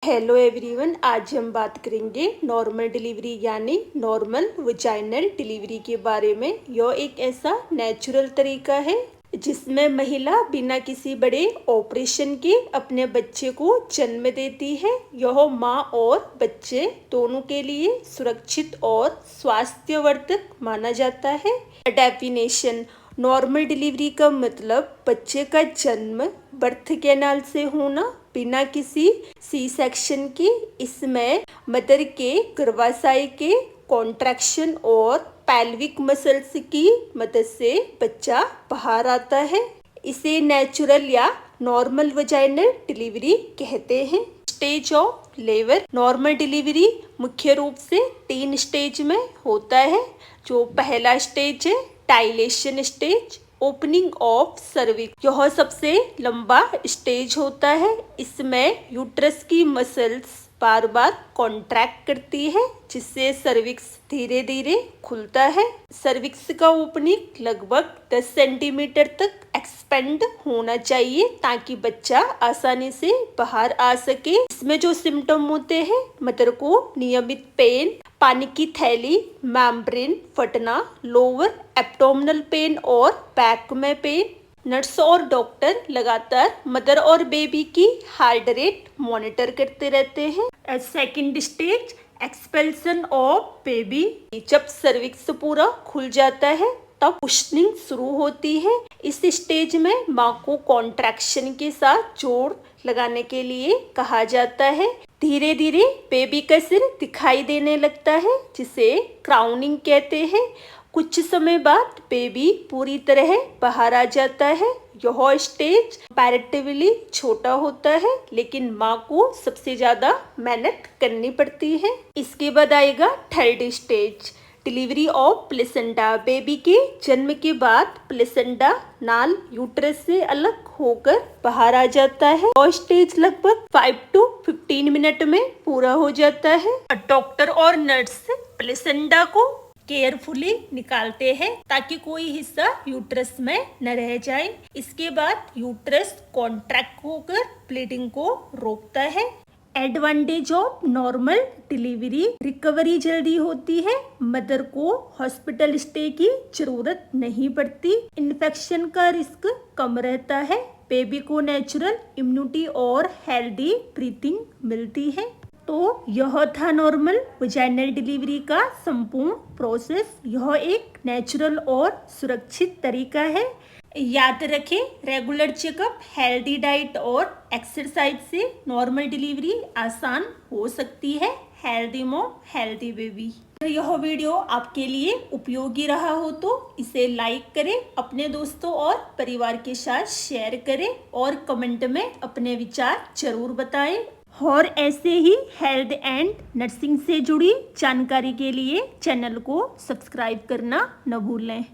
Hello everyone, आज हम बात करेंगे नॉर्मल डिलीवरी यानी नॉर्मल वजाइनल डिलीवरी के बारे में। यह एक ऐसा नेचुरल तरीका है जिसमें महिला बिना किसी बड़े ऑपरेशन के अपने बच्चे को जन्म देती है। यह माँ और बच्चे दोनों के लिए सुरक्षित और स्वास्थ्यवर्धक माना जाता है। डेफिनेशन: नॉर्मल डिलीवरी का मतलब बच्चे का जन्म बर्थ कैनाल से होना बिना किसी सी सेक्शन के। इसमें मदर के गर्भाशय के कॉन्ट्रैक्शन और पेल्विक मसल्स की मदद से बच्चा बाहर आता है। इसे नेचुरल या नॉर्मल वजाइनल डिलीवरी कहते हैं। Stage of labour: normal delivery मुख्य रूप से 3 स्टेज में होता है। जो पहला स्टेज है dilation stage, opening of cervix. यह सबसे लंबा स्टेज होता है। इसमें यूट्रस की मसल्स बार बार कॉन्ट्रैक्ट करती है जिससे सर्विक्स धीरे धीरे खुलता है। सर्विक्स का ओपनिंग लगभग 10 सेंटीमीटर तक एक्सपेंड होना चाहिए ताकि बच्चा आसानी से बाहर आ सके। इसमें जो सिम्टम होते हैं, मदर को नियमित पेन, पानी की थैली, मेम्ब्रेन फटना, लोअर एब्डोमिनल पेन और बैक में पेन। नर्स और डॉक्टर लगातार मदर और बेबी की हार्ट रेट मॉनिटर करते रहते हैं। Second stage expulsion of baby: जब सर्विक्स पूरा खुल जाता है तब पुशनिंग शुरू होती है। इस स्टेज में माँ को कॉन्ट्रैक्शन के साथ जोर लगाने के लिए कहा जाता है। धीरे धीरे बेबी का सिर दिखाई देने लगता है जिसे क्राउनिंग कहते हैं। कुछ समय बाद बेबी पूरी तरह बाहर आ जाता है। यह स्टेज कंपैरेटिवली छोटा होता है लेकिन माँ को सबसे ज्यादा मेहनत करनी पड़ती है। इसके बाद आएगा third stage delivery of placenta. Baby के जन्म के बाद प्लेसेंटा नाल यूट्रस से अलग होकर बाहर आ जाता है और स्टेज लगभग 5 to 15 मिनट में पूरा हो जाता है। डॉक्टर और नर्स प्लेसेंटा को केयरफुली निकालते हैं ताकि कोई हिस्सा यूट्रस में न रह जाए। इसके बाद यूट्रस कॉन्ट्रैक्ट होकर ब्लीडिंग को रोकता है। Advantage of normal delivery: recovery जल्दी होती है, मदर को हॉस्पिटल स्टे की जरूरत नहीं पड़ती, इन्फेक्शन का रिस्क कम रहता है, बेबी को नेचुरल इम्यूनिटी और हेल्दी ब्रीथिंग मिलती है। तो यह था नॉर्मल वजाइनल डिलीवरी का संपूर्ण प्रोसेस। यह एक नेचुरल और सुरक्षित तरीका है। याद रखें, रेगुलर चेकअप, हेल्दी डाइट और एक्सरसाइज से नॉर्मल डिलीवरी आसान हो सकती है। Healthy mom, healthy baby. अगर यह वीडियो आपके लिए उपयोगी रहा हो तो इसे लाइक करें, अपने दोस्तों और परिवार के साथ शेयर करें और कमेंट में अपने विचार जरूर बताएं। और ऐसे ही हेल्थ एंड नर्सिंग से जुड़ी जानकारी के लिए चैनल को सब्सक्राइब करना न भूलें।